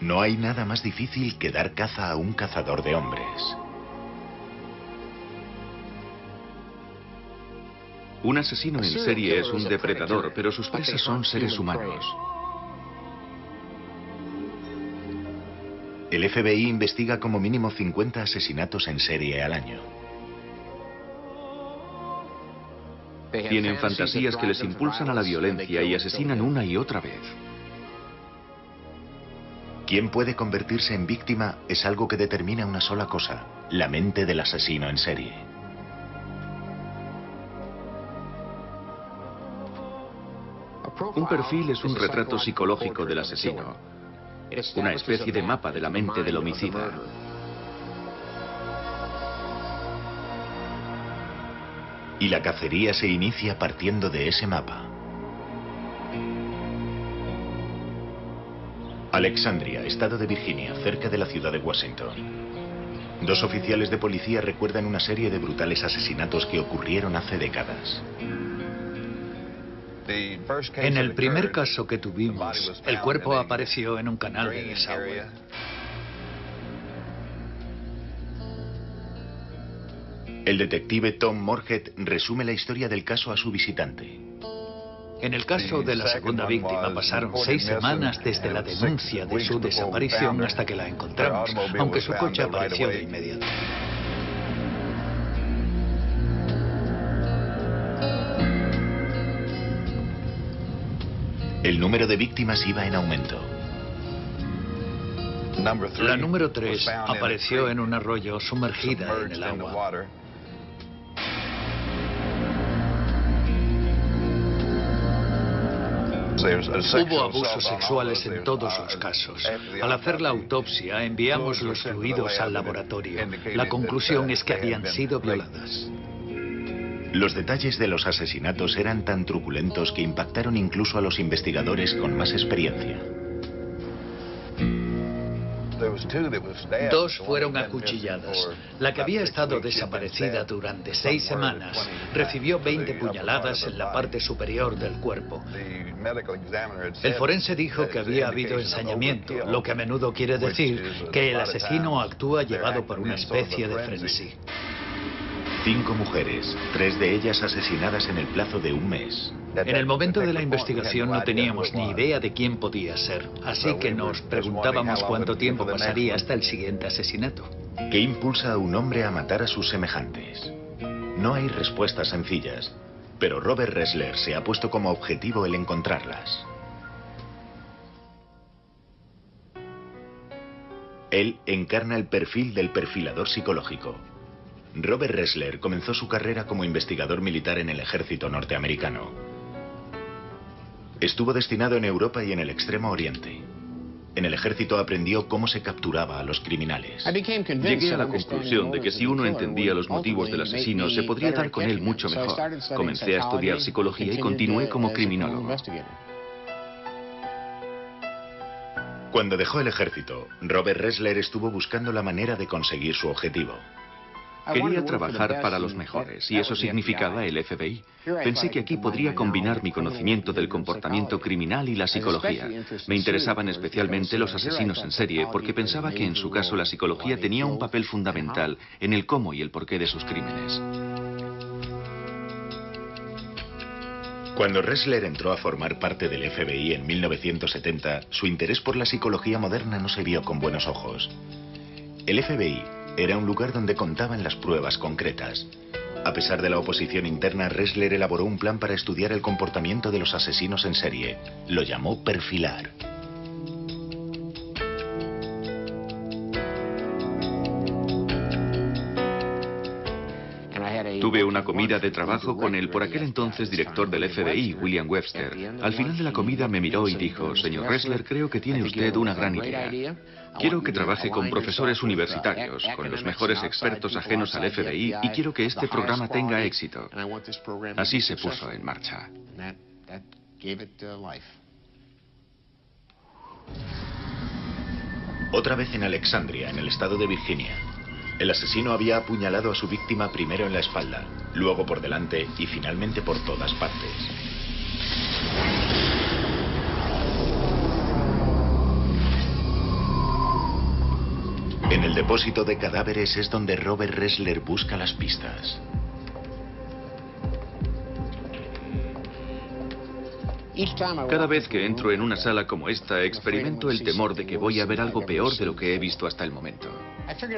No hay nada más difícil que dar caza a un cazador de hombres. Un asesino en serie es un depredador, pero sus presas son seres humanos. El FBI investiga como mínimo 50 asesinatos en serie al año. Tienen fantasías que les impulsan a la violencia y asesinan una y otra vez. ¿Quién puede convertirse en víctima? Es algo que determina una sola cosa: la mente del asesino en serie. Un perfil es un retrato psicológico del asesino, una especie de mapa de la mente del homicida. Y la cacería se inicia partiendo de ese mapa. Alexandria, estado de Virginia, cerca de la ciudad de Washington. Dos oficiales de policía recuerdan una serie de brutales asesinatos que ocurrieron hace décadas. En el primer caso que tuvimos, el cuerpo apareció en un canal de desagüe. El detective Tom Morhead resume la historia del caso a su visitante. En el caso de la segunda víctima pasaron 6 semanas desde la denuncia de su desaparición hasta que la encontramos, aunque su coche apareció de inmediato. El número de víctimas iba en aumento. La número 3 apareció en un arroyo sumergida en el agua. Hubo abusos sexuales en todos los casos. Al hacer la autopsia, enviamos los fluidos al laboratorio. La conclusión es que habían sido violadas. Los detalles de los asesinatos eran tan truculentos que impactaron incluso a los investigadores con más experiencia. 2 fueron acuchilladas. La que había estado desaparecida durante 6 semanas recibió 20 puñaladas en la parte superior del cuerpo. El forense dijo que había habido ensañamiento, lo que a menudo quiere decir que el asesino actúa llevado por una especie de frenesí. 5 mujeres, 3 de ellas asesinadas en el plazo de un mes. En el momento de la investigación no teníamos ni idea de quién podía ser, así que nos preguntábamos cuánto tiempo pasaría hasta el siguiente asesinato. ¿Qué impulsa a un hombre a matar a sus semejantes? No hay respuestas sencillas, pero Robert Ressler se ha puesto como objetivo el encontrarlas. Él encarna el perfil del perfilador psicológico. Robert Ressler comenzó su carrera como investigador militar en el ejército norteamericano. Estuvo destinado en Europa y en el Extremo Oriente. En el ejército aprendió cómo se capturaba a los criminales. Llegué a la conclusión de que si uno entendía los motivos del asesino, se podría dar con él mucho mejor. Comencé a estudiar psicología y continué como criminólogo. Cuando dejó el ejército, Robert Ressler estuvo buscando la manera de conseguir su objetivo. Quería trabajar para los mejores, y eso significaba el FBI. Pensé que aquí podría combinar mi conocimiento del comportamiento criminal y la psicología. Me interesaban especialmente los asesinos en serie, porque pensaba que en su caso la psicología tenía un papel fundamental en el cómo y el porqué de sus crímenes. Cuando Ressler entró a formar parte del FBI en 1970, su interés por la psicología moderna no se vio con buenos ojos. El FBI era un lugar donde contaban las pruebas concretas. A pesar de la oposición interna, Ressler elaboró un plan para estudiar el comportamiento de los asesinos en serie. Lo llamó perfilar. Tuve una comida de trabajo con el por aquel entonces director del FBI, William Webster. Al final de la comida me miró y dijo: señor Ressler, creo que tiene usted una gran idea. Quiero que trabaje con profesores universitarios, con los mejores expertos ajenos al FBI, y quiero que este programa tenga éxito. Así se puso en marcha. Otra vez en Alexandria, en el estado de Virginia. El asesino había apuñalado a su víctima primero en la espalda, luego por delante y finalmente por todas partes. En el depósito de cadáveres es donde Robert Ressler busca las pistas. Cada vez que entro en una sala como esta, experimento el temor de que voy a ver algo peor de lo que he visto hasta el momento.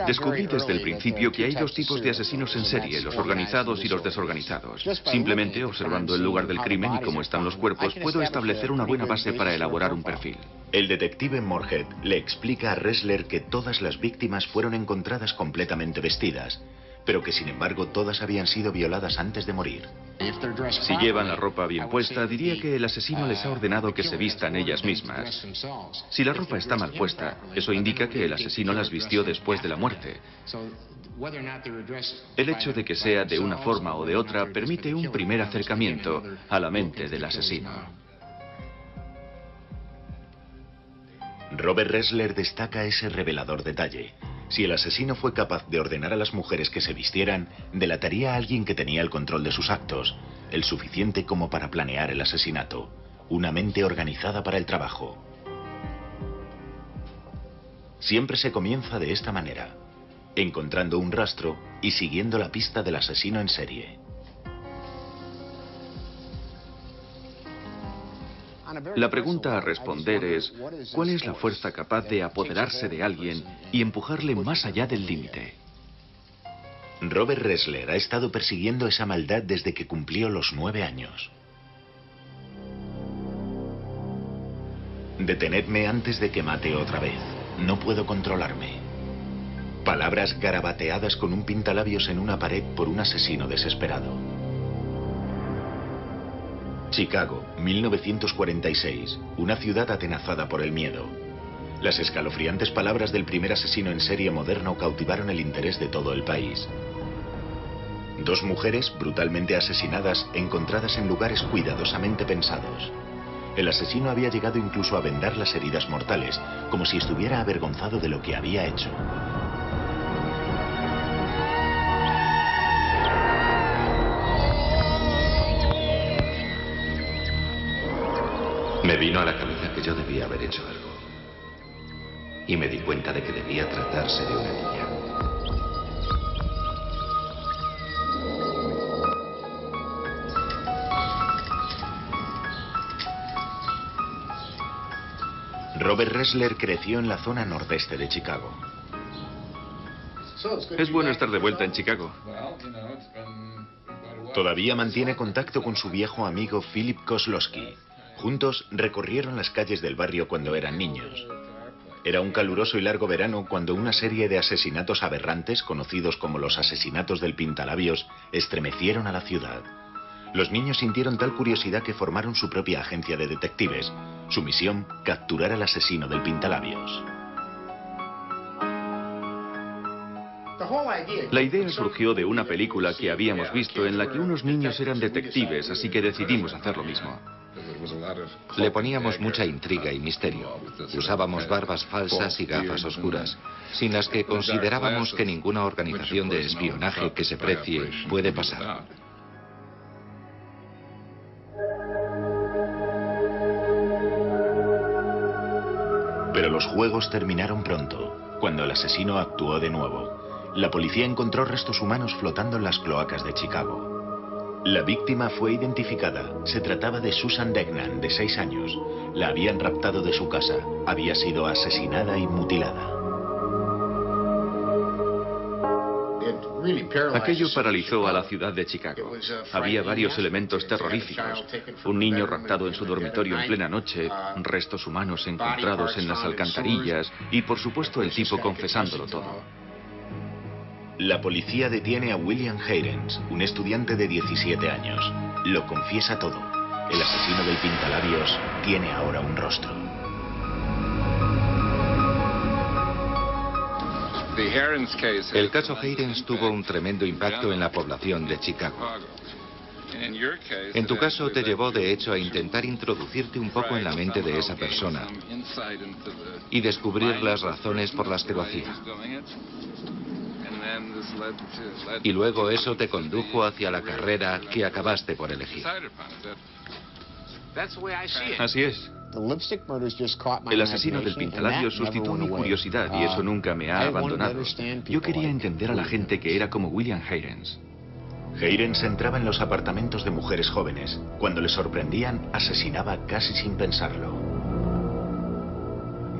Descubrí desde el principio que hay dos tipos de asesinos en serie, los organizados y los desorganizados. Simplemente observando el lugar del crimen y cómo están los cuerpos, puedo establecer una buena base para elaborar un perfil. El detective Moorhead le explica a Ressler que todas las víctimas fueron encontradas completamente vestidas, pero que sin embargo todas habían sido violadas antes de morir. Si llevan la ropa bien puesta, diría que el asesino les ha ordenado que se vistan ellas mismas. Si la ropa está mal puesta, eso indica que el asesino las vistió después de la muerte. El hecho de que sea de una forma o de otra permite un primer acercamiento a la mente del asesino. Robert Ressler destaca ese revelador detalle. Si el asesino fue capaz de ordenar a las mujeres que se vistieran, delataría a alguien que tenía el control de sus actos, el suficiente como para planear el asesinato, una mente organizada para el trabajo. Siempre se comienza de esta manera, encontrando un rastro y siguiendo la pista del asesino en serie. La pregunta a responder es, ¿cuál es la fuerza capaz de apoderarse de alguien y empujarle más allá del límite? Robert Ressler ha estado persiguiendo esa maldad desde que cumplió los 9 años. Detenedme antes de que mate otra vez. No puedo controlarme. Palabras garabateadas con un pintalabios en una pared por un asesino desesperado. Chicago, 1946, una ciudad atenazada por el miedo. Las escalofriantes palabras del primer asesino en serie moderno cautivaron el interés de todo el país. 2 mujeres brutalmente asesinadas, encontradas en lugares cuidadosamente pensados. El asesino había llegado incluso a vendar las heridas mortales, como si estuviera avergonzado de lo que había hecho. Me vino a la cabeza que yo debía haber hecho algo. Y me di cuenta de que debía tratarse de una niña. Robert Ressler creció en la zona nordeste de Chicago. Es bueno estar de vuelta en Chicago. Todavía mantiene contacto con su viejo amigo Philip Koslowski. Juntos recorrieron las calles del barrio cuando eran niños. Era un caluroso y largo verano cuando una serie de asesinatos aberrantes, conocidos como los asesinatos del Pintalabios, estremecieron a la ciudad. Los niños sintieron tal curiosidad que formaron su propia agencia de detectives. Su misión, capturar al asesino del Pintalabios. La idea surgió de una película que habíamos visto en la que unos niños eran detectives, así que decidimos hacer lo mismo. Le poníamos mucha intriga y misterio. Usábamos barbas falsas y gafas oscuras, sin las que considerábamos que ninguna organización de espionaje que se precie puede pasar. Pero los juegos terminaron pronto, cuando el asesino actuó de nuevo. La policía encontró restos humanos flotando en las cloacas de Chicago. La víctima fue identificada. Se trataba de Susan Degnan, de 6 años. La habían raptado de su casa. Había sido asesinada y mutilada. Aquello paralizó a la ciudad de Chicago. Había varios elementos terroríficos. Un niño raptado en su dormitorio en plena noche, restos humanos encontrados en las alcantarillas y, por supuesto, el tipo confesándolo todo. La policía detiene a William Heirens, un estudiante de 17 años. Lo confiesa todo. El asesino del Pintalabios tiene ahora un rostro. El caso Heirens tuvo un tremendo impacto en la población de Chicago. En tu caso te llevó de hecho a intentar introducirte un poco en la mente de esa persona y descubrir las razones por las que lo hacía. Y luego eso te condujo hacia la carrera que acabaste por elegir. Así es. El asesino del pintalabios suscitó mi curiosidad y eso nunca me ha abandonado. Yo quería entender a la gente que era como William Heirens. Heirens entraba en los apartamentos de mujeres jóvenes. Cuando le sorprendían, asesinaba casi sin pensarlo.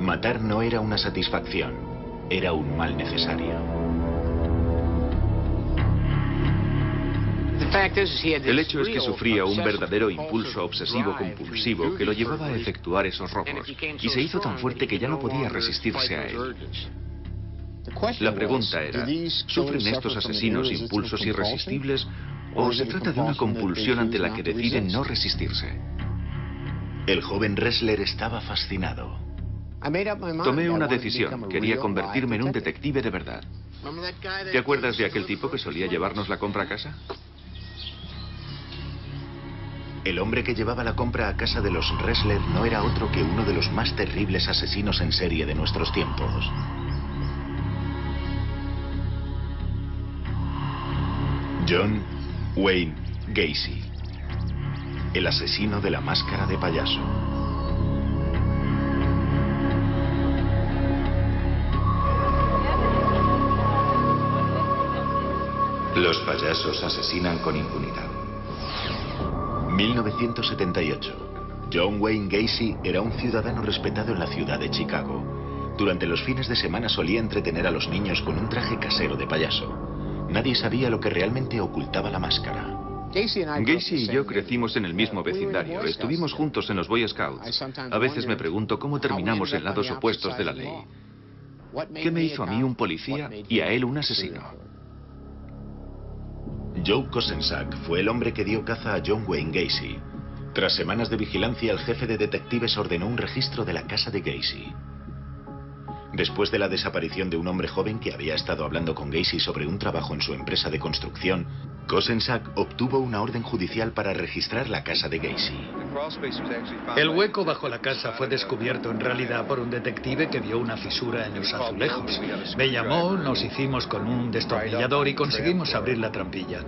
Matar no era una satisfacción, era un mal necesario. El hecho es que sufría un verdadero impulso obsesivo-compulsivo que lo llevaba a efectuar esos robos, y se hizo tan fuerte que ya no podía resistirse a él. La pregunta era, ¿sufren estos asesinos impulsos irresistibles o se trata de una compulsión ante la que deciden no resistirse? El joven Ressler estaba fascinado. Tomé una decisión, quería convertirme en un detective de verdad. ¿Te acuerdas de aquel tipo que solía llevarnos la compra a casa? El hombre que llevaba la compra a casa de los Ressler no era otro que uno de los más terribles asesinos en serie de nuestros tiempos. John Wayne Gacy, el asesino de la máscara de payaso. Los payasos asesinan con impunidad. 1978. John Wayne Gacy era un ciudadano respetado en la ciudad de Chicago. Durante los fines de semana solía entretener a los niños con un traje casero de payaso. Nadie sabía lo que realmente ocultaba la máscara. Gacy y yo crecimos en el mismo vecindario. Estuvimos juntos en los Boy Scouts. A veces me pregunto cómo terminamos en lados opuestos de la ley. ¿Qué me hizo a mí un policía y a él un asesino? Joe Kosenczak fue el hombre que dio caza a John Wayne Gacy. Tras semanas de vigilancia, el jefe de detectives ordenó un registro de la casa de Gacy. Después de la desaparición de un hombre joven que había estado hablando con Gacy sobre un trabajo en su empresa de construcción, Kosenczak obtuvo una orden judicial para registrar la casa de Gacy. El hueco bajo la casa fue descubierto en realidad por un detective que vio una fisura en los azulejos. Me llamó, nos hicimos con un destornillador y conseguimos abrir la trampilla.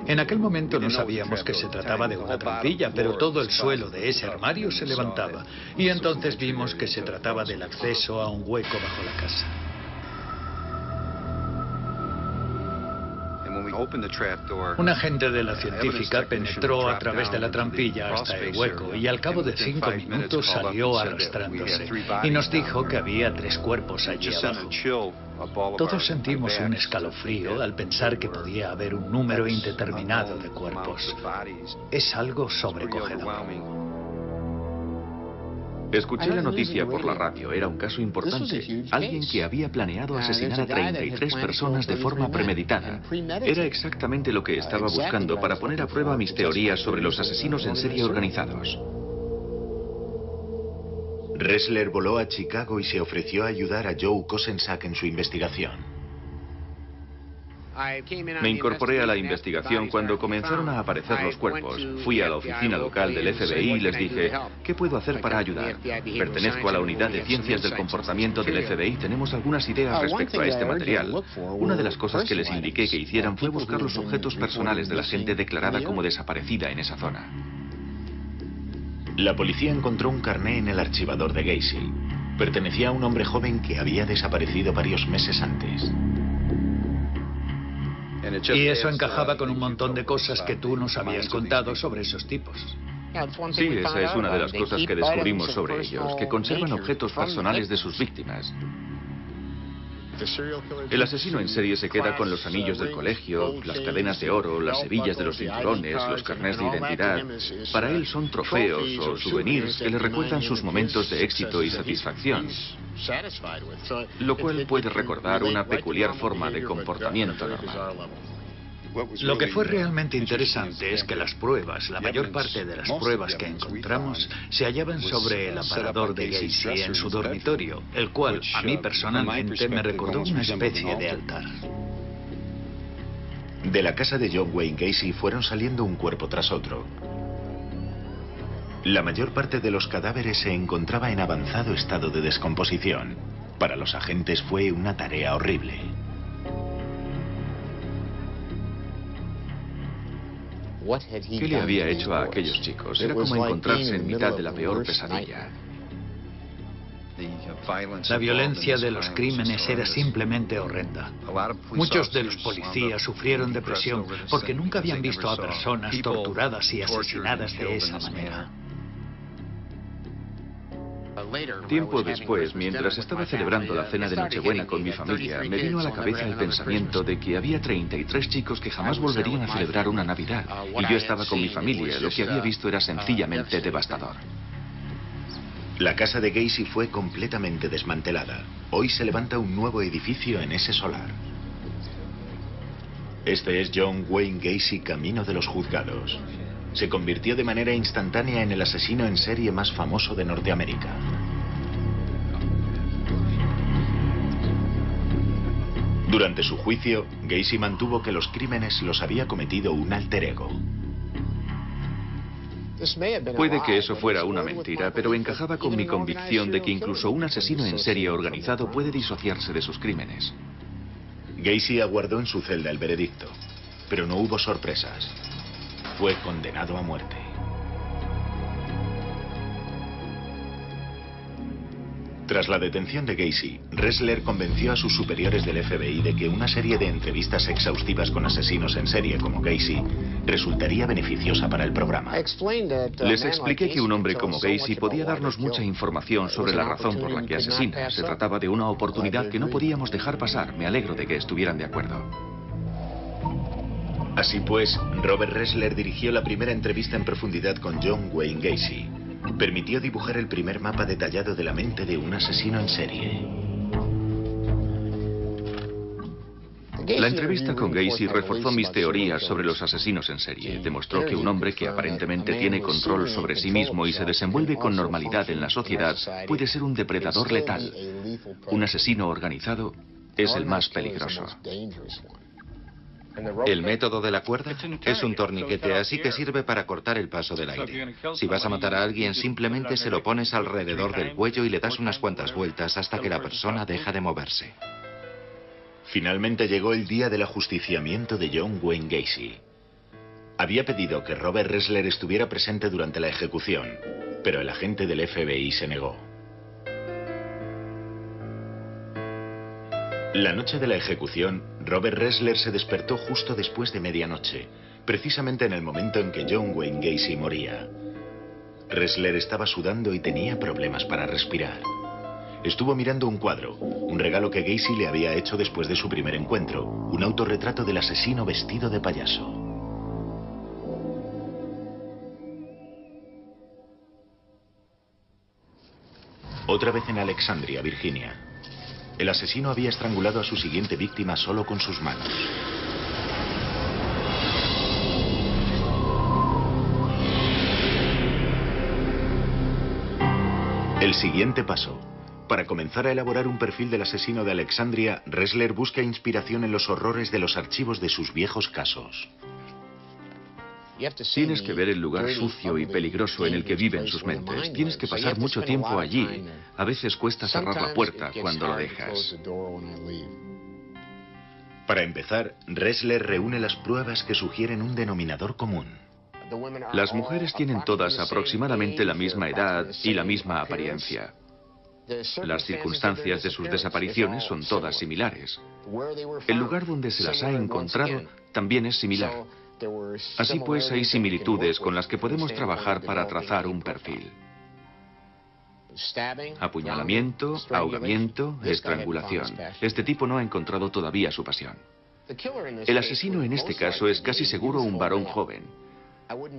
En aquel momento no sabíamos que se trataba de una trampilla, pero todo el suelo de ese armario se levantaba. Y entonces vimos que se trataba del acceso a un hueco bajo la casa. Un agente de la científica penetró a través de la trampilla hasta el hueco y al cabo de 5 minutos salió arrastrándose y nos dijo que había 3 cuerpos allí abajo. Todos sentimos un escalofrío al pensar que podía haber un número indeterminado de cuerpos. Es algo sobrecogedor. Escuché la noticia por la radio. Era un caso importante. Alguien que había planeado asesinar a 33 personas de forma premeditada. Era exactamente lo que estaba buscando para poner a prueba mis teorías sobre los asesinos en serie organizados. Ressler voló a Chicago y se ofreció a ayudar a Joe Kosenczak en su investigación. Me incorporé a la investigación cuando comenzaron a aparecer los cuerpos. Fui a la oficina local del FBI y les dije, ¿qué puedo hacer para ayudar? Pertenezco a la unidad de ciencias del comportamiento del FBI. Tenemos algunas ideas respecto a este material. Una de las cosas que les indiqué que hicieran fue buscar los objetos personales de la gente declarada como desaparecida en esa zona. La policía encontró un carné en el archivador de Gacy. Pertenecía a un hombre joven que había desaparecido varios meses antes. Y eso encajaba con un montón de cosas que tú nos habías contado sobre esos tipos. Sí, esa es una de las cosas que descubrimos sobre ellos, que conservan objetos personales de sus víctimas. El asesino en serie se queda con los anillos del colegio, las cadenas de oro, las hebillas de los cinturones, los carnés de identidad. Para él son trofeos o souvenirs que le recuerdan sus momentos de éxito y satisfacción, lo cual puede recordar una peculiar forma de comportamiento normal. Lo que fue realmente interesante es que las pruebas, la mayor parte de las pruebas que encontramos, se hallaban sobre el aparador de Gacy en su dormitorio, el cual, a mí personalmente, me recordó una especie de altar. De la casa de John Wayne Gacy fueron saliendo un cuerpo tras otro. La mayor parte de los cadáveres se encontraba en avanzado estado de descomposición. Para los agentes fue una tarea horrible. ¿Qué le había hecho a aquellos chicos? Era como encontrarse en mitad de la peor pesadilla. La violencia de los crímenes era simplemente horrenda. Muchos de los policías sufrieron depresión porque nunca habían visto a personas torturadas y asesinadas de esa manera. Tiempo después, mientras estaba celebrando la cena de Nochebuena con mi familia, me vino a la cabeza el pensamiento de que había 33 chicos que jamás volverían a celebrar una Navidad. Y yo estaba con mi familia. Lo que había visto era sencillamente devastador. La casa de Gacy fue completamente desmantelada. Hoy se levanta un nuevo edificio en ese solar. Este es John Wayne Gacy camino de los juzgados. Se convirtió de manera instantánea en el asesino en serie más famoso de Norteamérica. Durante su juicio, Gacy mantuvo que los crímenes los había cometido un alter ego. Puede que eso fuera una mentira, pero encajaba con mi convicción de que incluso un asesino en serie organizado puede disociarse de sus crímenes. Gacy aguardó en su celda el veredicto, pero no hubo sorpresas. Fue condenado a muerte. Tras la detención de Gacy, Ressler convenció a sus superiores del FBI de que una serie de entrevistas exhaustivas con asesinos en serie como Gacy resultaría beneficiosa para el programa. Les expliqué que un hombre como Gacy podía darnos mucha información sobre la razón por la que asesina. Se trataba de una oportunidad que no podíamos dejar pasar. Me alegro de que estuvieran de acuerdo. Así pues, Robert Ressler dirigió la primera entrevista en profundidad con John Wayne Gacy. Permitió dibujar el primer mapa detallado de la mente de un asesino en serie. La entrevista con Gacy reforzó mis teorías sobre los asesinos en serie. Demostró que un hombre que aparentemente tiene control sobre sí mismo y se desenvuelve con normalidad en la sociedad puede ser un depredador letal. Un asesino organizado es el más peligroso. El método de la cuerda es un torniquete, así que sirve para cortar el paso del aire. Si vas a matar a alguien, simplemente se lo pones alrededor del cuello y le das unas cuantas vueltas hasta que la persona deja de moverse. Finalmente llegó el día del ajusticiamiento de John Wayne Gacy. Había pedido que Robert Ressler estuviera presente durante la ejecución, pero el agente del FBI se negó. La noche de la ejecución, Robert Ressler se despertó justo después de medianoche, precisamente en el momento en que John Wayne Gacy moría. Ressler estaba sudando y tenía problemas para respirar. Estuvo mirando un cuadro, un regalo que Gacy le había hecho después de su primer encuentro, un autorretrato del asesino vestido de payaso. Otra vez en Alexandria, Virginia. El asesino había estrangulado a su siguiente víctima solo con sus manos. El siguiente paso. Para comenzar a elaborar un perfil del asesino de Alexandria, Ressler busca inspiración en los horrores de los archivos de sus viejos casos. Tienes que ver el lugar sucio y peligroso en el que viven sus mentes. Tienes que pasar mucho tiempo allí. A veces cuesta cerrar la puerta cuando lo dejas. Para empezar, Ressler reúne las pruebas que sugieren un denominador común. Las mujeres tienen todas aproximadamente la misma edad y la misma apariencia. Las circunstancias de sus desapariciones son todas similares. El lugar donde se las ha encontrado también es similar. Así pues, hay similitudes con las que podemos trabajar para trazar un perfil. Apuñalamiento, ahogamiento, estrangulación. Este tipo no ha encontrado todavía su pasión. El asesino en este caso es casi seguro un varón joven.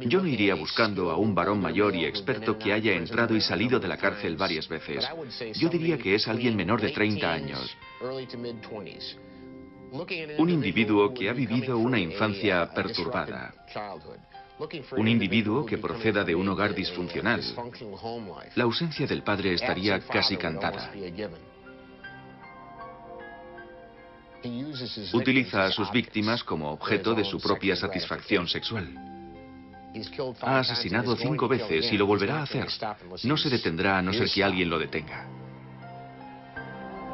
Yo no iría buscando a un varón mayor y experto que haya entrado y salido de la cárcel varias veces. Yo diría que es alguien menor de 30 años. Un individuo que ha vivido una infancia perturbada. Un individuo que proceda de un hogar disfuncional. La ausencia del padre estaría casi cantada. Utiliza a sus víctimas como objeto de su propia satisfacción sexual. Ha asesinado 5 veces y lo volverá a hacer. No se detendrá a no ser que alguien lo detenga.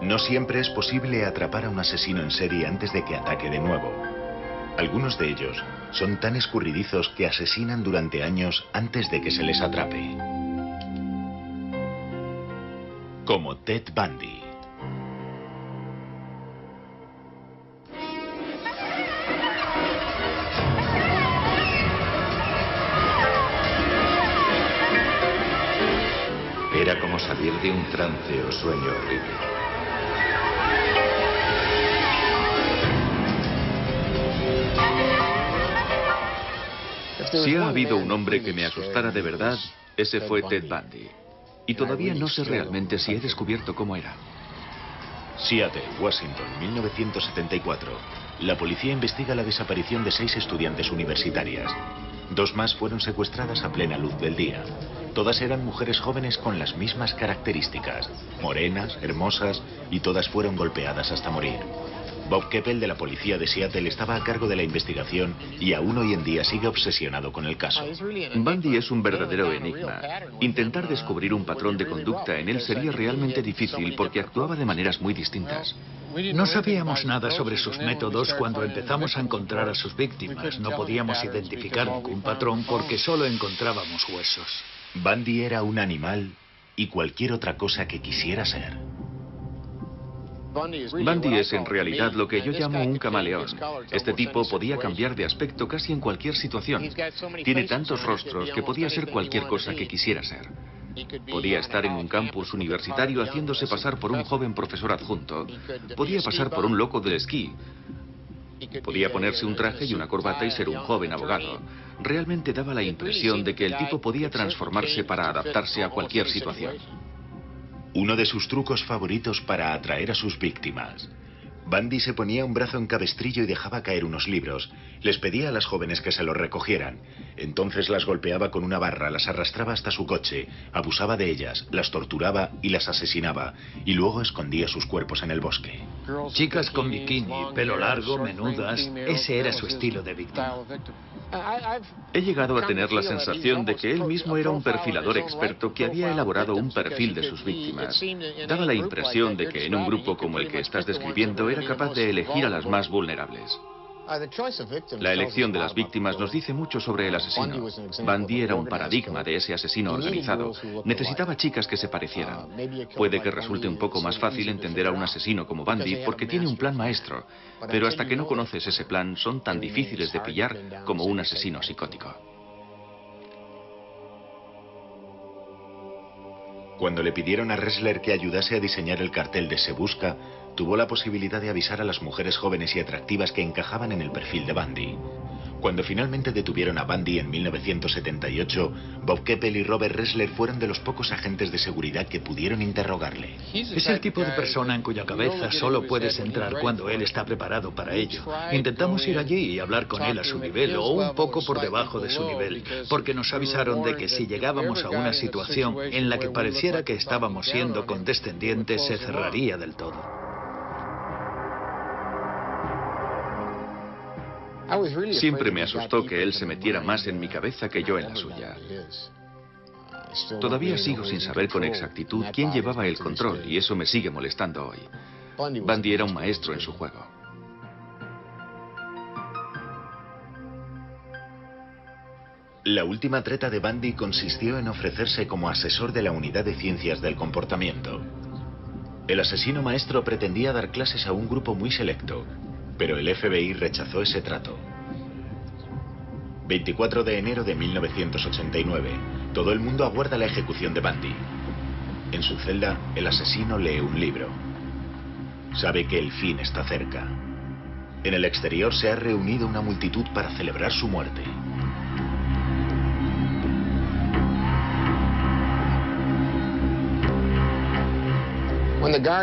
No siempre es posible atrapar a un asesino en serie antes de que ataque de nuevo. Algunos de ellos son tan escurridizos que asesinan durante años antes de que se les atrape. Como Ted Bundy. Era como salir de un trance o sueño horrible. Si ha habido un hombre que me asustara de verdad, ese fue Ted Bundy. Y todavía no sé realmente si he descubierto cómo era. Seattle, Washington, 1974. La policía investiga la desaparición de 6 estudiantes universitarias. 2 más fueron secuestradas a plena luz del día. Todas eran mujeres jóvenes con las mismas características, morenas, hermosas, y todas fueron golpeadas hasta morir. Bob Keppel de la policía de Seattle estaba a cargo de la investigación y aún hoy en día sigue obsesionado con el caso. Bundy es un verdadero enigma. Intentar descubrir un patrón de conducta en él sería realmente difícil porque actuaba de maneras muy distintas. No sabíamos nada sobre sus métodos cuando empezamos a encontrar a sus víctimas. No podíamos identificar ningún patrón porque solo encontrábamos huesos. Bundy era un animal y cualquier otra cosa que quisiera ser. Bundy es en realidad lo que yo llamo un camaleón. Este tipo podía cambiar de aspecto casi en cualquier situación. Tiene tantos rostros que podía ser cualquier cosa que quisiera ser. Podía estar en un campus universitario haciéndose pasar por un joven profesor adjunto. Podía pasar por un loco del esquí. Podía ponerse un traje y una corbata y ser un joven abogado. Realmente daba la impresión de que el tipo podía transformarse para adaptarse a cualquier situación. Uno de sus trucos favoritos para atraer a sus víctimas. Bundy se ponía un brazo en cabestrillo y dejaba caer unos libros. Les pedía a las jóvenes que se los recogieran. Entonces las golpeaba con una barra, las arrastraba hasta su coche, abusaba de ellas, las torturaba y las asesinaba, y luego escondía sus cuerpos en el bosque. Chicas con bikini, pelo largo, menudas, ese era su estilo de víctima. He llegado a tener la sensación de que él mismo era un perfilador experto que había elaborado un perfil de sus víctimas. Daba la impresión de que en un grupo como el que estás describiendo era capaz de elegir a las más vulnerables. La elección de las víctimas nos dice mucho sobre el asesino. Bundy era un paradigma de ese asesino organizado. Necesitaba chicas que se parecieran. Puede que resulte un poco más fácil entender a un asesino como Bundy porque tiene un plan maestro, pero hasta que no conoces ese plan son tan difíciles de pillar como un asesino psicótico. Cuando le pidieron a Ressler que ayudase a diseñar el cartel de Se Busca, tuvo la posibilidad de avisar a las mujeres jóvenes y atractivas que encajaban en el perfil de Bundy. Cuando finalmente detuvieron a Bundy en 1978, Bob Keppel y Robert Ressler fueron de los pocos agentes de seguridad que pudieron interrogarle. Es el tipo de persona en cuya cabeza solo puedes entrar cuando él está preparado para ello. Intentamos ir allí y hablar con él a su nivel o un poco por debajo de su nivel, porque nos avisaron de que si llegábamos a una situación en la que pareciera que estábamos siendo condescendientes, se cerraría del todo. Siempre me asustó que él se metiera más en mi cabeza que yo en la suya. Todavía sigo sin saber con exactitud quién llevaba el control y eso me sigue molestando hoy. Bundy era un maestro en su juego. La última treta de Bundy consistió en ofrecerse como asesor de la unidad de ciencias del comportamiento. El asesino maestro pretendía dar clases a un grupo muy selecto, pero el FBI rechazó ese trato. 24 de enero de 1989. Todo el mundo aguarda la ejecución de Bundy. En su celda, el asesino lee un libro. Sabe que el fin está cerca. En el exterior se ha reunido una multitud para celebrar su muerte.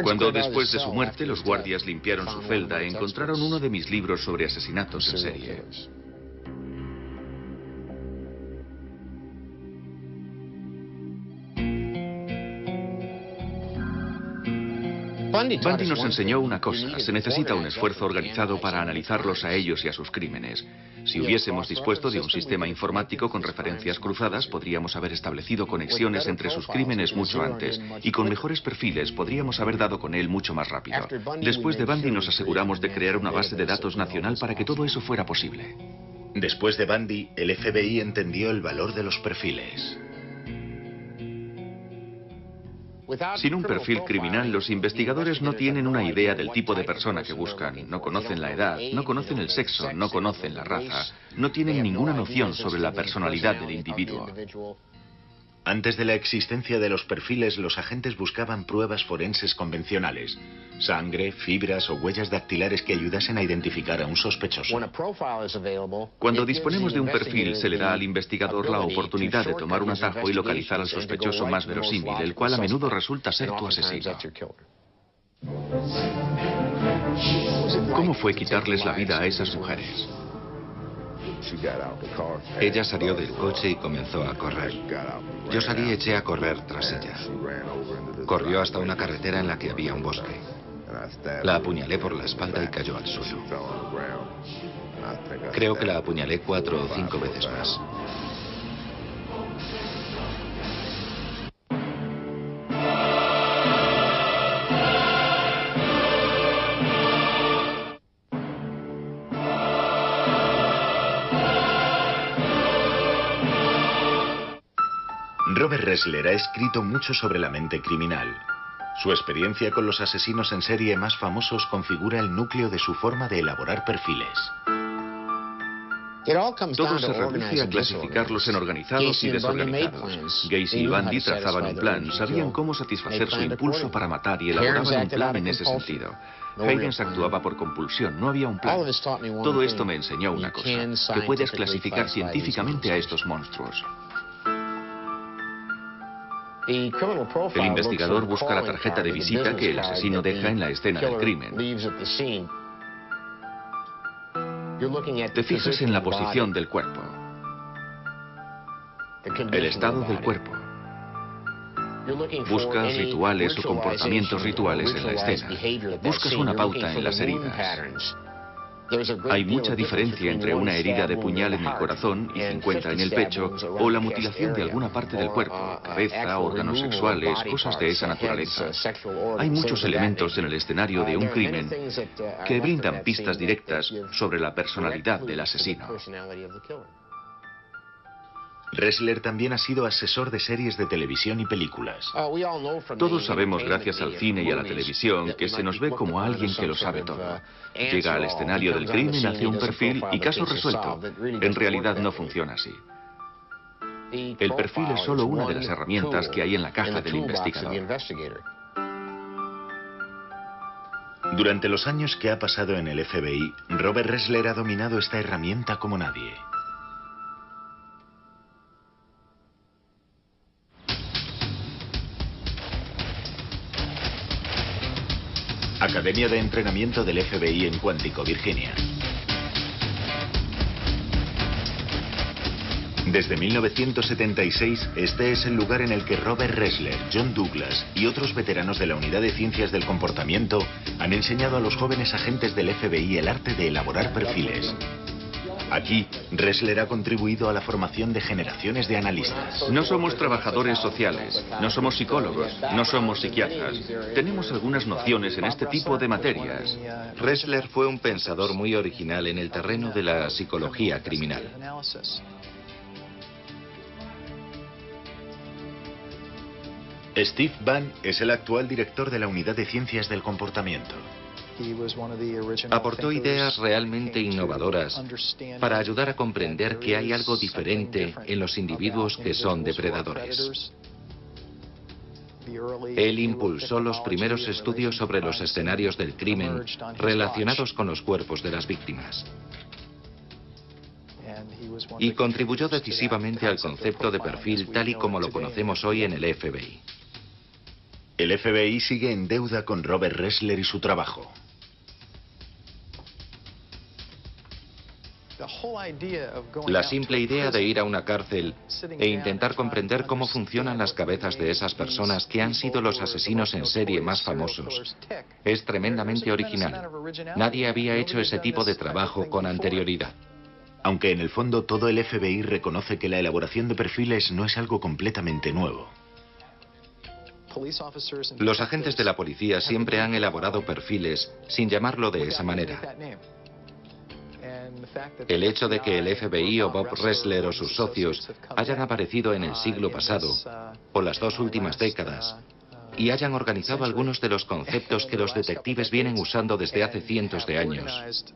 Cuando después de su muerte los guardias limpiaron su celda, encontraron uno de mis libros sobre asesinatos en serie. Bundy nos enseñó una cosa: se necesita un esfuerzo organizado para analizarlos a ellos y a sus crímenes. Si hubiésemos dispuesto de un sistema informático con referencias cruzadas, podríamos haber establecido conexiones entre sus crímenes mucho antes, y con mejores perfiles podríamos haber dado con él mucho más rápido. Después de Bundy nos aseguramos de crear una base de datos nacional para que todo eso fuera posible. Después de Bundy, el FBI entendió el valor de los perfiles. Sin un perfil criminal, los investigadores no tienen una idea del tipo de persona que buscan. No conocen la edad, no conocen el sexo, no conocen la raza. No tienen ninguna noción sobre la personalidad del individuo. Antes de la existencia de los perfiles, los agentes buscaban pruebas forenses convencionales: sangre, fibras o huellas dactilares que ayudasen a identificar a un sospechoso. Cuando disponemos de un perfil, se le da al investigador la oportunidad de tomar un atajo y localizar al sospechoso más verosímil, el cual a menudo resulta ser tu asesino. ¿Cómo fue quitarles la vida a esas mujeres? Ella salió del coche y comenzó a correr. Yo salí y eché a correr tras ella. Corrió hasta una carretera en la que había un bosque. La apuñalé por la espalda y cayó al suelo. Creo que la apuñalé 4 o 5 veces más. Robert Ressler ha escrito mucho sobre la mente criminal. Su experiencia con los asesinos en serie más famosos configura el núcleo de su forma de elaborar perfiles. Todo se reduce a clasificarlos en organizados y desorganizados. Gacy y Bundy trazaban un plan, sabían cómo satisfacer su impulso para matar y elaboraban un plan en ese sentido. Higgins actuaba por compulsión, no había un plan. Todo esto me enseñó una cosa: que puedes clasificar científicamente a estos monstruos. El investigador busca la tarjeta de visita que el asesino deja en la escena del crimen. Te fijas en la posición del cuerpo, el estado del cuerpo. Buscas rituales o comportamientos rituales en la escena. Buscas una pauta en las heridas. Hay mucha diferencia entre una herida de puñal en el corazón y 50 en el pecho, o la mutilación de alguna parte del cuerpo, cabeza, órganos sexuales, cosas de esa naturaleza. Hay muchos elementos en el escenario de un crimen que brindan pistas directas sobre la personalidad del asesino. Ressler también ha sido asesor de series de televisión y películas. Todos sabemos, gracias al cine y a la televisión, que se nos ve como alguien que lo sabe todo. Llega al escenario del crimen, hace un perfil y caso resuelto. En realidad no funciona así. El perfil es solo una de las herramientas que hay en la caja del investigador. Durante los años que ha pasado en el FBI, Robert Ressler ha dominado esta herramienta como nadie. Academia de Entrenamiento del FBI en Quantico, Virginia. Desde 1976, este es el lugar en el que Robert Ressler, John Douglas y otros veteranos de la Unidad de Ciencias del Comportamiento han enseñado a los jóvenes agentes del FBI el arte de elaborar perfiles. Aquí, Ressler ha contribuido a la formación de generaciones de analistas. No somos trabajadores sociales, no somos psicólogos, no somos psiquiatras. Tenemos algunas nociones en este tipo de materias. Ressler fue un pensador muy original en el terreno de la psicología criminal. Steve Bann es el actual director de la Unidad de Ciencias del Comportamiento. Aportó ideas realmente innovadoras para ayudar a comprender que hay algo diferente en los individuos que son depredadores. Él impulsó los primeros estudios sobre los escenarios del crimen relacionados con los cuerpos de las víctimas. Y contribuyó decisivamente al concepto de perfil tal y como lo conocemos hoy en el FBI. El FBI sigue en deuda con Robert Ressler y su trabajo. La simple idea de ir a una cárcel e intentar comprender cómo funcionan las cabezas de esas personas que han sido los asesinos en serie más famosos es tremendamente original. Nadie había hecho ese tipo de trabajo con anterioridad. Aunque en el fondo todo el FBI reconoce que la elaboración de perfiles no es algo completamente nuevo. Los agentes de la policía siempre han elaborado perfiles sin llamarlo de esa manera. El hecho de que el FBI o Bob Ressler o sus socios hayan aparecido en el siglo pasado o las 2 últimas décadas y hayan organizado algunos de los conceptos que los detectives vienen usando desde hace cientos de años,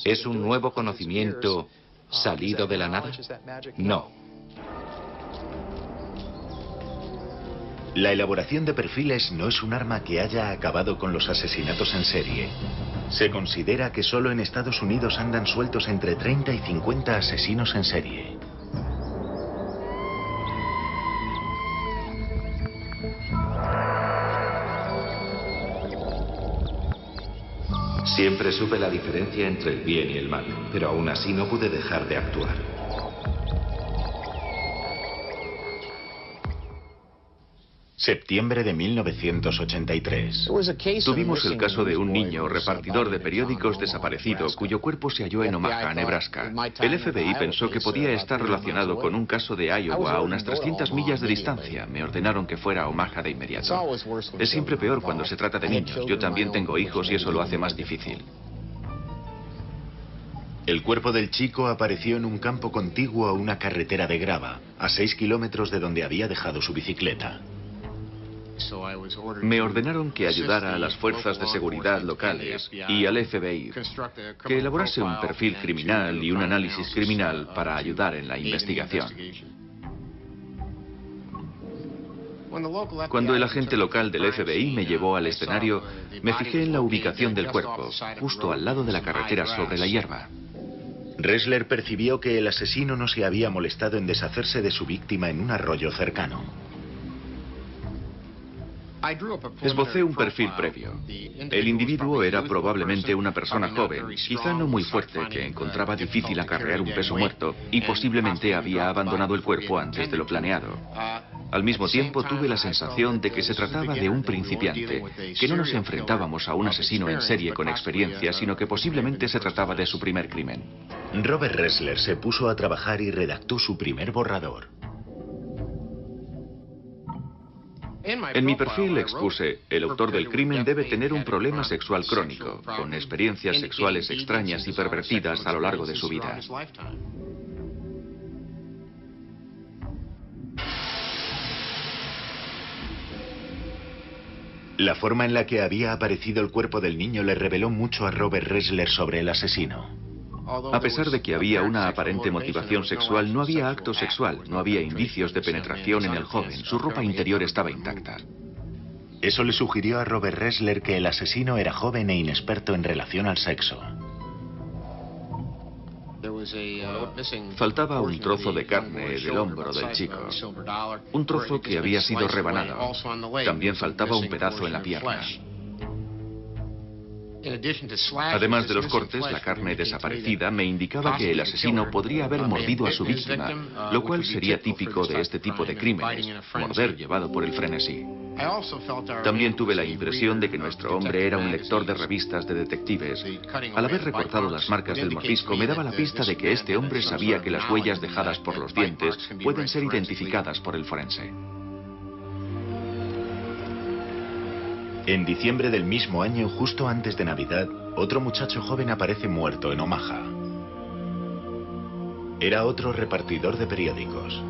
¿es un nuevo conocimiento salido de la nada? No. La elaboración de perfiles no es un arma que haya acabado con los asesinatos en serie. Se considera que solo en Estados Unidos andan sueltos entre 30 y 50 asesinos en serie. Siempre supe la diferencia entre el bien y el mal, pero aún así no pude dejar de actuar. Septiembre de 1983. Tuvimos el caso de un niño repartidor de periódicos desaparecido cuyo cuerpo se halló en Omaha, Nebraska. El FBI pensó que podía estar relacionado con un caso de Iowa a unas 300 millas de distancia. Me ordenaron que fuera a Omaha de inmediato. Es siempre peor cuando se trata de niños. Yo también tengo hijos y eso lo hace más difícil. El cuerpo del chico apareció en un campo contiguo a una carretera de grava, a 6 kilómetros de donde había dejado su bicicleta. Me ordenaron que ayudara a las fuerzas de seguridad locales y al FBI que elaborase un perfil criminal y un análisis criminal para ayudar en la investigación. Cuando el agente local del FBI me llevó al escenario, me fijé en la ubicación del cuerpo, justo al lado de la carretera sobre la hierba. Ressler percibió que el asesino no se había molestado en deshacerse de su víctima en un arroyo cercano. Esbocé un perfil previo. El individuo era probablemente una persona joven, quizá no muy fuerte, que encontraba difícil acarrear un peso muerto y posiblemente había abandonado el cuerpo antes de lo planeado. Al mismo tiempo tuve la sensación de que se trataba de un principiante, que no nos enfrentábamos a un asesino en serie con experiencia, sino que posiblemente se trataba de su primer crimen. Robert Ressler se puso a trabajar y redactó su primer borrador. En mi perfil expuse, el autor del crimen debe tener un problema sexual crónico, con experiencias sexuales extrañas y pervertidas a lo largo de su vida. La forma en la que había aparecido el cuerpo del niño le reveló mucho a Robert Ressler sobre el asesino. A pesar de que había una aparente motivación sexual, no había acto sexual, no había indicios de penetración en el joven, su ropa interior estaba intacta. Eso le sugirió a Robert Ressler que el asesino era joven e inexperto en relación al sexo. Faltaba un trozo de carne del hombro del chico, un trozo que había sido rebanado. También faltaba un pedazo en la pierna. Además de los cortes, la carne desaparecida me indicaba que el asesino podría haber mordido a su víctima, lo cual sería típico de este tipo de crímenes, morder llevado por el frenesí. También tuve la impresión de que nuestro hombre era un lector de revistas de detectives. Al haber recortado las marcas del mordisco, me daba la pista de que este hombre sabía que las huellas dejadas por los dientes pueden ser identificadas por el forense. En diciembre del mismo año, justo antes de Navidad, otro muchacho joven aparece muerto en Omaha. Era otro repartidor de periódicos.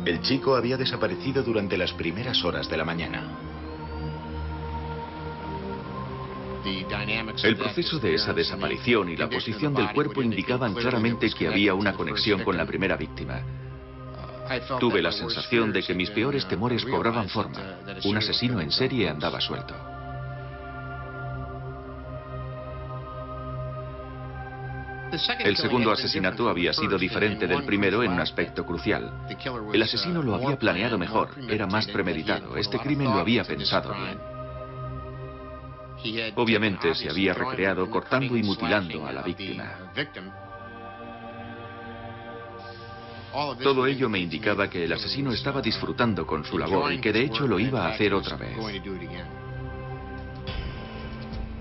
El chico había desaparecido durante las primeras horas de la mañana. El proceso de esa desaparición y la posición del cuerpo indicaban claramente que había una conexión con la primera víctima. Tuve la sensación de que mis peores temores cobraban forma. Un asesino en serie andaba suelto. El segundo asesinato había sido diferente del primero en un aspecto crucial. El asesino lo había planeado mejor, era más premeditado. Este crimen lo había pensado bien. Obviamente se había recreado cortando y mutilando a la víctima. Todo ello me indicaba que el asesino estaba disfrutando con su labor y que de hecho lo iba a hacer otra vez.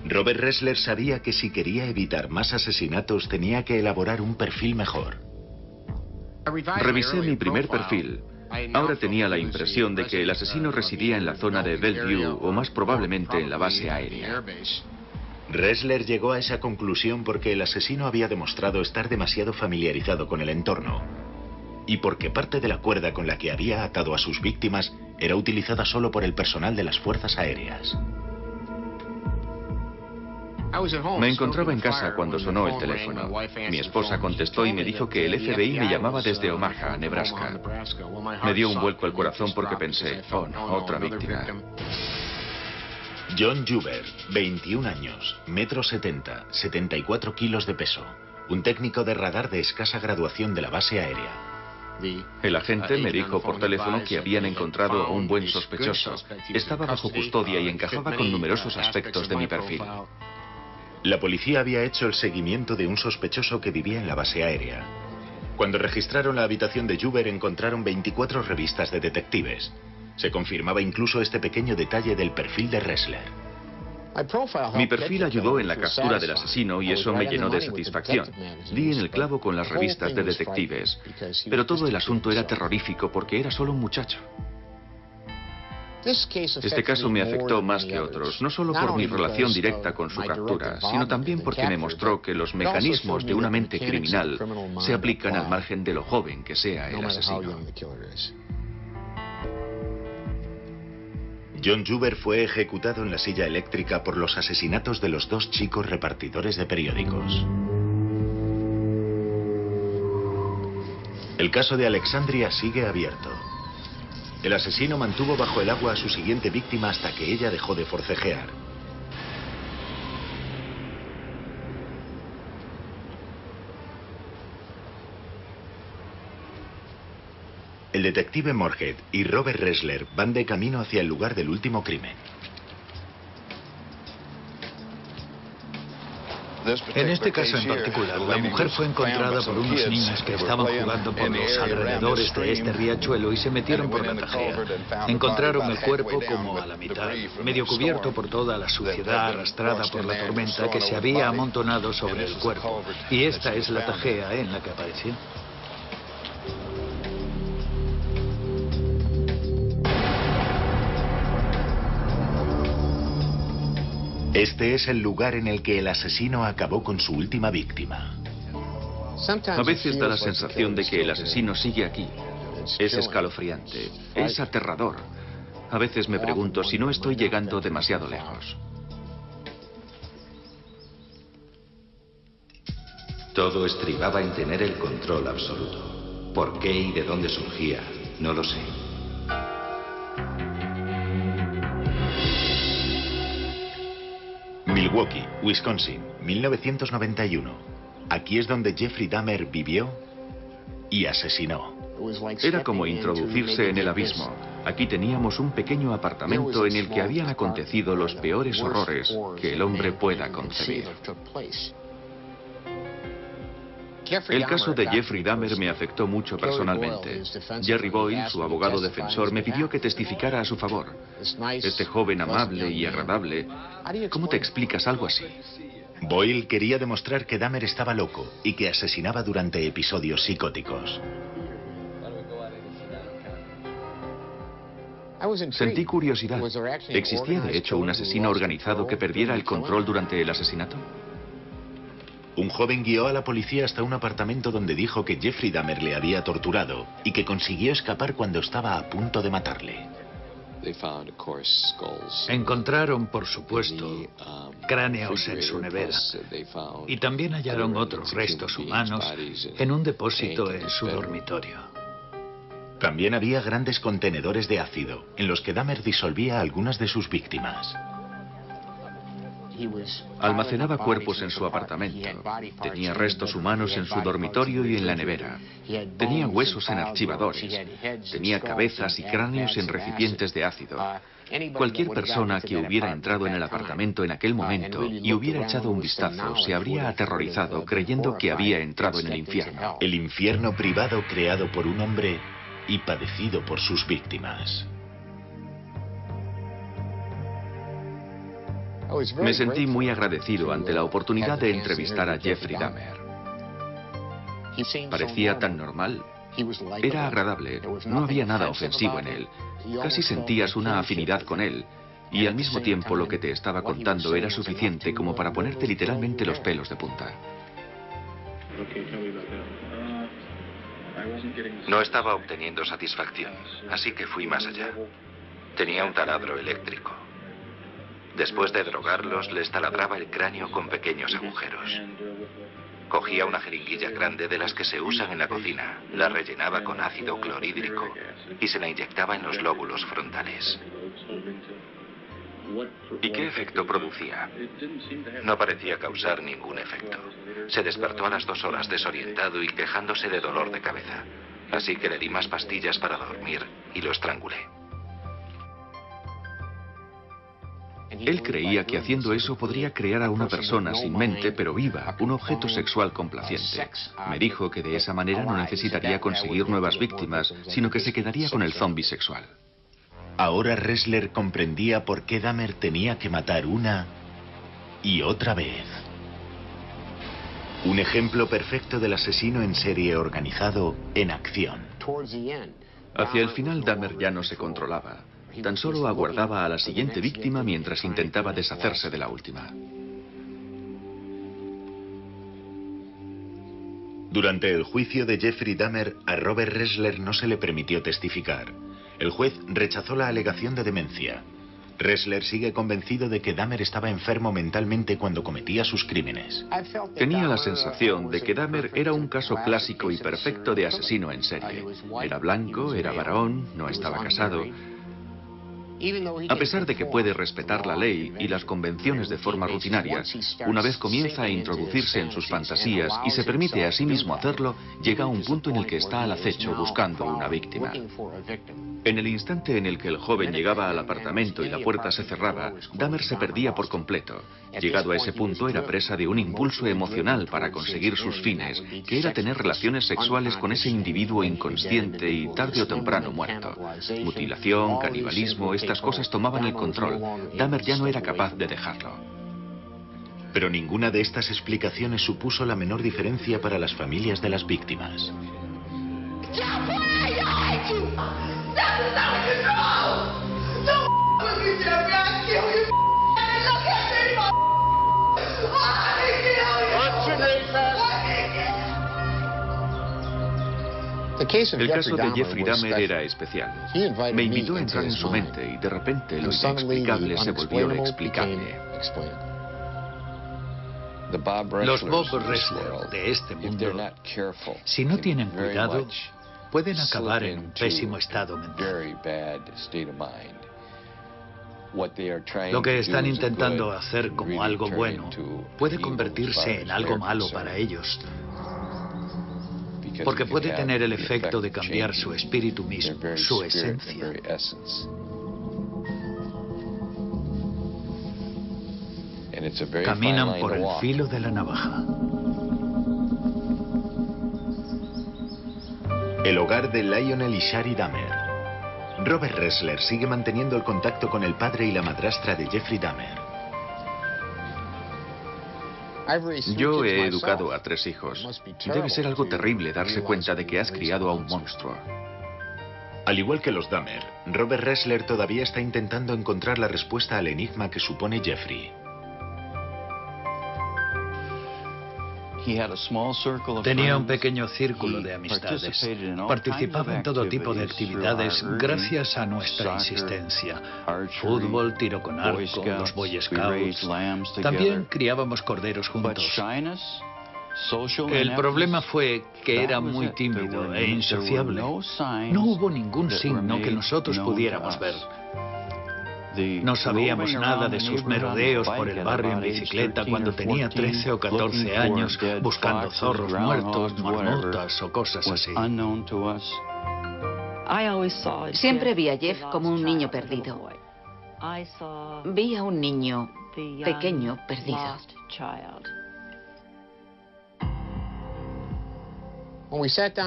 Robert Ressler sabía que si quería evitar más asesinatos tenía que elaborar un perfil mejor. Revisé mi primer perfil. Ahora tenía la impresión de que el asesino residía en la zona de Bellevue o más probablemente en la base aérea. Ressler llegó a esa conclusión porque el asesino había demostrado estar demasiado familiarizado con el entorno y porque parte de la cuerda con la que había atado a sus víctimas era utilizada solo por el personal de las fuerzas aéreas. Me encontraba en casa cuando sonó el teléfono. Mi esposa contestó y me dijo que el FBI me llamaba desde Omaha, Nebraska. Me dio un vuelco al corazón porque pensé, oh no, otra víctima. John Juber, 21 años, 1,70 m, 74 kilos de peso. Un técnico de radar de escasa graduación de la base aérea. El agente me dijo por teléfono que habían encontrado a un buen sospechoso. Estaba bajo custodia y encajaba con numerosos aspectos de mi perfil. La policía había hecho el seguimiento de un sospechoso que vivía en la base aérea. Cuando registraron la habitación de Juber encontraron 24 revistas de detectives. Se confirmaba incluso este pequeño detalle del perfil de Ressler. Mi perfil ayudó en la captura del asesino y eso me llenó de satisfacción. Di en el clavo con las revistas de detectives. Pero todo el asunto era terrorífico porque era solo un muchacho. Este caso me afectó más que otros, no solo por mi relación directa con su captura, sino también porque me mostró que los mecanismos de una mente criminal se aplican al margen de lo joven que sea el asesino. John Juber fue ejecutado en la silla eléctrica por los asesinatos de los dos chicos repartidores de periódicos. El caso de Alexandria sigue abierto. El asesino mantuvo bajo el agua a su siguiente víctima hasta que ella dejó de forcejear. El detective Moorhead y Robert Ressler van de camino hacia el lugar del último crimen. En este caso en particular, la mujer fue encontrada por unos niños que estaban jugando por los alrededores de este riachuelo y se metieron por la tajea. Encontraron el cuerpo como a la mitad, medio cubierto por toda la suciedad arrastrada por la tormenta que se había amontonado sobre el cuerpo. Y esta es la tajea en la que apareció. Este es el lugar en el que el asesino acabó con su última víctima. A veces da la sensación de que el asesino sigue aquí. Es escalofriante, es aterrador. A veces me pregunto si no estoy llegando demasiado lejos. Todo estribaba en tener el control absoluto. ¿Por qué y de dónde surgía? No lo sé. Milwaukee, Wisconsin, 1991. Aquí es donde Jeffrey Dahmer vivió y asesinó. Era como introducirse en el abismo. Aquí teníamos un pequeño apartamento en el que habían acontecido los peores horrores que el hombre pueda concebir. El caso de Jeffrey Dahmer me afectó mucho personalmente. Jerry Boyle, su abogado defensor, me pidió que testificara a su favor. Este joven amable y agradable, ¿cómo te explicas algo así? Boyle quería demostrar que Dahmer estaba loco y que asesinaba durante episodios psicóticos. Sentí curiosidad. ¿Existía de hecho un asesino organizado que perdiera el control durante el asesinato? Un joven guió a la policía hasta un apartamento donde dijo que Jeffrey Dahmer le había torturado y que consiguió escapar cuando estaba a punto de matarle. Encontraron, por supuesto, cráneos en su nevera y también hallaron otros restos humanos en un depósito en su dormitorio. También había grandes contenedores de ácido en los que Dahmer disolvía a algunas de sus víctimas. Almacenaba cuerpos en su apartamento. Tenía restos humanos en su dormitorio y en la nevera. Tenía huesos en archivadores. Tenía cabezas y cráneos en recipientes de ácido. Cualquier persona que hubiera entrado en el apartamento en aquel momento y hubiera echado un vistazo se habría aterrorizado creyendo que había entrado en el infierno. El infierno privado creado por un hombre y padecido por sus víctimas. Me sentí muy agradecido ante la oportunidad de entrevistar a Jeffrey Dahmer. Parecía tan normal. Era agradable, no había nada ofensivo en él. Casi sentías una afinidad con él. Y al mismo tiempo lo que te estaba contando era suficiente como para ponerte literalmente los pelos de punta. No estaba obteniendo satisfacción, así que fui más allá. Tenía un taladro eléctrico. Después de drogarlos, les taladraba el cráneo con pequeños agujeros. Cogía una jeringuilla grande de las que se usan en la cocina, la rellenaba con ácido clorhídrico y se la inyectaba en los lóbulos frontales. ¿Y qué efecto producía? No parecía causar ningún efecto. Se despertó a las 2 horas desorientado y quejándose de dolor de cabeza. Así que le di más pastillas para dormir y lo estrangulé. Él creía que haciendo eso podría crear a una persona sin mente pero viva, un objeto sexual complaciente. Me dijo que de esa manera no necesitaría conseguir nuevas víctimas, sino que se quedaría con el zombie sexual. Ahora Ressler comprendía por qué Dahmer tenía que matar una y otra vez. Un ejemplo perfecto del asesino en serie organizado en acción. Hacia el final Dahmer ya no se controlaba. Tan solo aguardaba a la siguiente víctima mientras intentaba deshacerse de la última. Durante el juicio de Jeffrey Dahmer, a Robert Ressler no se le permitió testificar. El juez rechazó la alegación de demencia. Ressler sigue convencido de que Dahmer estaba enfermo mentalmente cuando cometía sus crímenes. Tenía la sensación de que Dahmer era un caso clásico y perfecto de asesino en serie. Era blanco, era varón, no estaba casado. A pesar de que puede respetar la ley y las convenciones de forma rutinaria, una vez comienza a introducirse en sus fantasías y se permite a sí mismo hacerlo, llega a un punto en el que está al acecho buscando una víctima. En el instante en el que el joven llegaba al apartamento y la puerta se cerraba, Dahmer se perdía por completo. Llegado a ese punto era presa de un impulso emocional para conseguir sus fines, que era tener relaciones sexuales con ese individuo inconsciente y tarde o temprano muerto. Mutilación, canibalismo, estas cosas tomaban el control. Dahmer ya no era capaz de dejarlo. Pero ninguna de estas explicaciones supuso la menor diferencia para las familias de las víctimas. El caso de Jeffrey Dahmer era especial. Me invitó a entrar en su mente y de repente lo inexplicable se volvió explicable. Los Bob Ressler de este mundo, si no tienen cuidado, pueden acabar en un pésimo estado mental. Lo que están intentando hacer como algo bueno puede convertirse en algo malo para ellos, porque puede tener el efecto de cambiar su espíritu mismo, su esencia. Caminan por el filo de la navaja. El hogar de Lionel y Shari Dahmer. Robert Ressler sigue manteniendo el contacto con el padre y la madrastra de Jeffrey Dahmer. Yo he educado a 3 hijos. Debe ser algo terrible darse cuenta de que has criado a un monstruo. Al igual que los Dahmer, Robert Ressler todavía está intentando encontrar la respuesta al enigma que supone Jeffrey. Tenía un pequeño círculo de amistades. Participaba en todo tipo de actividades gracias a nuestra insistencia. Fútbol, tiro con arco, los Boy Scouts. También criábamos corderos juntos. El problema fue que era muy tímido e insociable. No hubo ningún signo que nosotros pudiéramos ver. No sabíamos nada de sus merodeos por el barrio en bicicleta cuando tenía 13 o 14 años, buscando zorros muertos, marmotas o cosas así. Siempre vi a Jeff como un niño perdido. Vi a un niño pequeño perdido.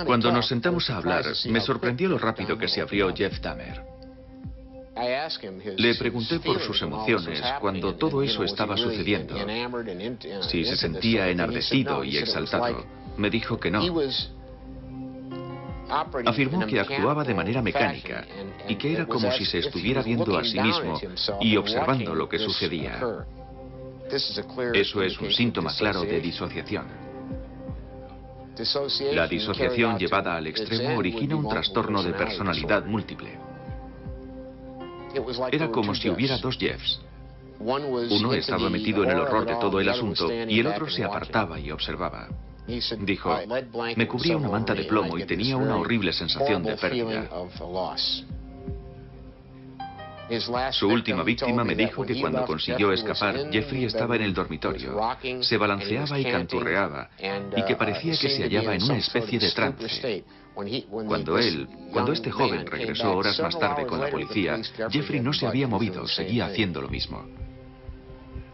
Cuando nos sentamos a hablar, me sorprendió lo rápido que se abrió Jeff Dahmer. Le pregunté por sus emociones cuando todo eso estaba sucediendo. Si se sentía enardecido y exaltado. Me dijo que no. Afirmó que actuaba de manera mecánica y que era como si se estuviera viendo a sí mismo y observando lo que sucedía. Eso es un síntoma claro de disociación. La disociación llevada al extremo origina un trastorno de personalidad múltiple. Era como si hubiera dos Jeffs. Uno estaba metido en el horror de todo el asunto y el otro se apartaba y observaba. Dijo, me cubría una manta de plomo y tenía una horrible sensación de pérdida. Su última víctima me dijo que cuando consiguió escapar, Jeffrey estaba en el dormitorio, se balanceaba y canturreaba, y que parecía que se hallaba en una especie de trance. Cuando este joven regresó horas más tarde con la policía, Jeffrey no se había movido, seguía haciendo lo mismo.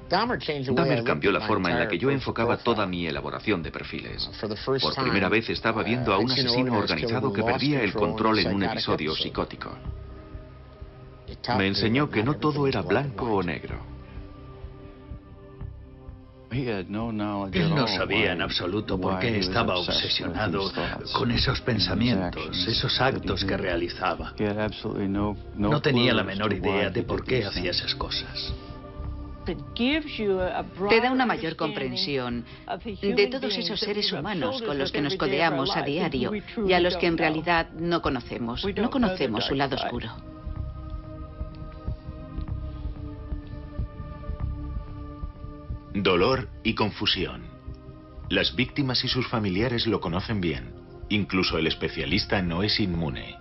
Dahmer cambió la forma en la que yo enfocaba toda mi elaboración de perfiles. Por primera vez estaba viendo a un asesino organizado que perdía el control en un episodio psicótico. Me enseñó que no todo era blanco o negro. Él no sabía en absoluto por qué estaba obsesionado con esos pensamientos, esos actos que realizaba. No tenía la menor idea de por qué hacía esas cosas. Te da una mayor comprensión de todos esos seres humanos con los que nos codeamos a diario y a los que en realidad no conocemos. No conocemos su lado oscuro. Dolor y confusión. Las víctimas y sus familiares lo conocen bien. Incluso el especialista no es inmune.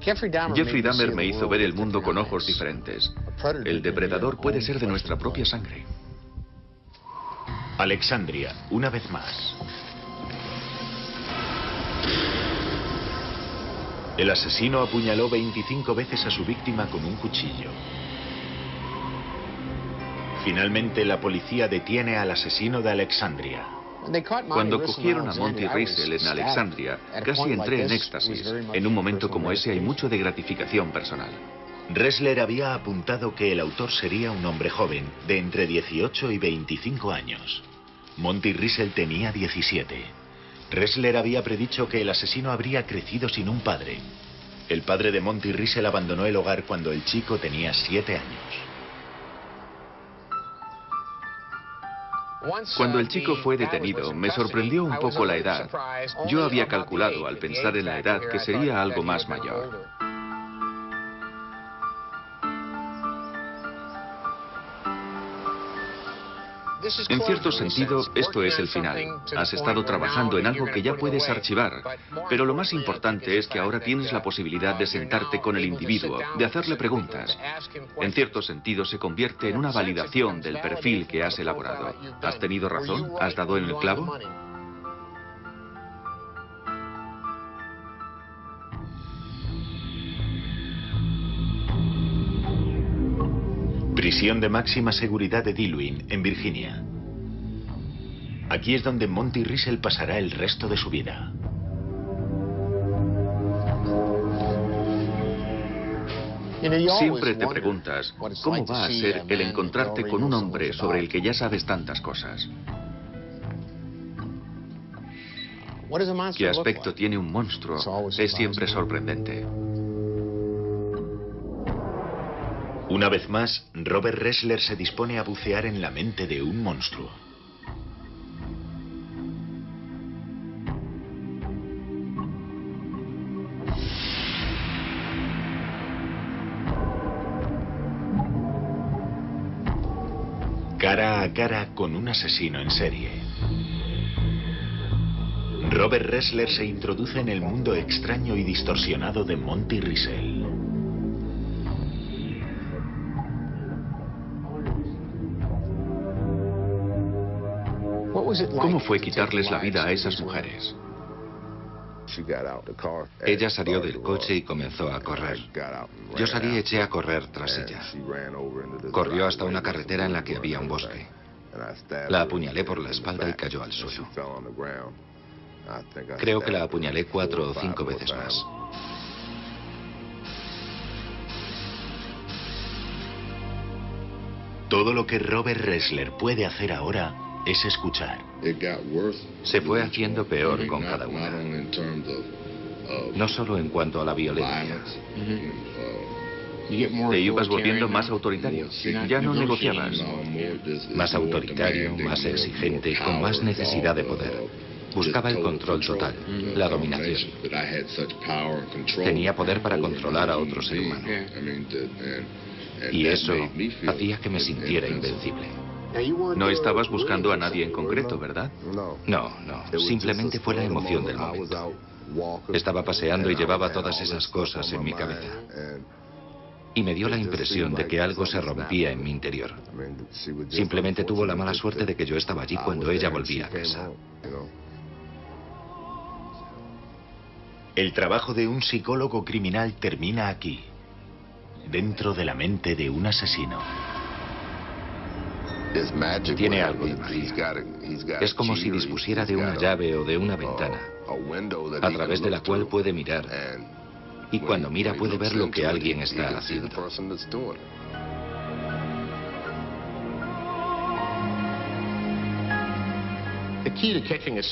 Jeffrey Dahmer me hizo ver el mundo con ojos diferentes. El depredador puede ser de nuestra propia sangre. Alexandria, una vez más. El asesino apuñaló 25 veces a su víctima con un cuchillo. Finalmente, la policía detiene al asesino de Alexandria. Cuando cogieron a Monty Riesel en Alexandria, casi entré en éxtasis. En un momento como ese hay mucho de gratificación personal. Ressler había apuntado que el autor sería un hombre joven, de entre 18 y 25 años. Monty Riesel tenía 17. Ressler había predicho que el asesino habría crecido sin un padre. El padre de Monty Riesel abandonó el hogar cuando el chico tenía 7 años. Cuando el chico fue detenido, me sorprendió un poco la edad. Yo había calculado, al pensar en la edad, que sería algo más mayor. En cierto sentido, esto es el final. Has estado trabajando en algo que ya puedes archivar, pero lo más importante es que ahora tienes la posibilidad de sentarte con el individuo, de hacerle preguntas. En cierto sentido, se convierte en una validación del perfil que has elaborado. ¿Has tenido razón? ¿Has dado en el clavo? Prisión de máxima seguridad de Dillwyn, en Virginia. Aquí es donde Monty Riesel pasará el resto de su vida. Siempre te preguntas, ¿cómo va a ser el encontrarte con un hombre sobre el que ya sabes tantas cosas? ¿Qué aspecto tiene un monstruo? Es siempre sorprendente. Una vez más, Robert Ressler se dispone a bucear en la mente de un monstruo. Cara a cara con un asesino en serie. Robert Ressler se introduce en el mundo extraño y distorsionado de Monty Riesel. ¿Cómo fue quitarles la vida a esas mujeres? Ella salió del coche y comenzó a correr. Yo salí y eché a correr tras ella. Corrió hasta una carretera en la que había un bosque. La apuñalé por la espalda y cayó al suelo. Creo que la apuñalé 4 o 5 veces más. Todo lo que Robert Ressler puede hacer ahora es escuchar. Se fue haciendo peor con cada una. No solo en cuanto a la violencia. Te ibas volviendo más autoritario. Ya no negociabas. Más autoritario, más exigente, con más necesidad de poder. Buscaba el control total, la dominación. Tenía poder para controlar a otro ser humano. Y eso hacía que me sintiera invencible. No estabas buscando a nadie en concreto, ¿verdad? No, simplemente fue la emoción del momento. Estaba paseando y llevaba todas esas cosas en mi cabeza. Y me dio la impresión de que algo se rompía en mi interior. Simplemente tuvo la mala suerte de que yo estaba allí cuando ella volvía a casa. El trabajo de un psicólogo criminal termina aquí, dentro de la mente de un asesino. Tiene algo de magia. Es como si dispusiera de una llave o de una ventana, a través de la cual puede mirar. Y cuando mira puede ver lo que alguien está haciendo.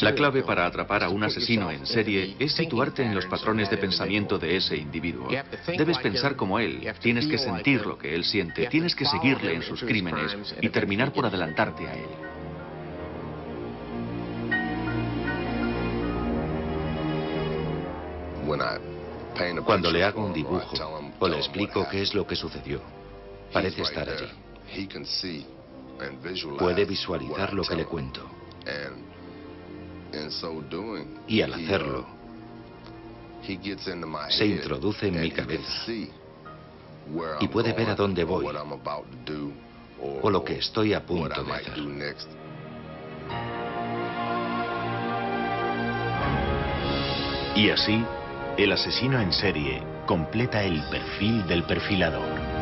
La clave para atrapar a un asesino en serie es situarte en los patrones de pensamiento de ese individuo. Debes pensar como él, tienes que sentir lo que él siente, tienes que seguirle en sus crímenes y terminar por adelantarte a él. Cuando le hago un dibujo o le explico qué es lo que sucedió, parece estar allí. Puede visualizar lo que le cuento. Y al hacerlo, se introduce en mi cabeza y puede ver a dónde voy o lo que estoy a punto de hacer. Y así, el asesino en serie completa el perfil del perfilador.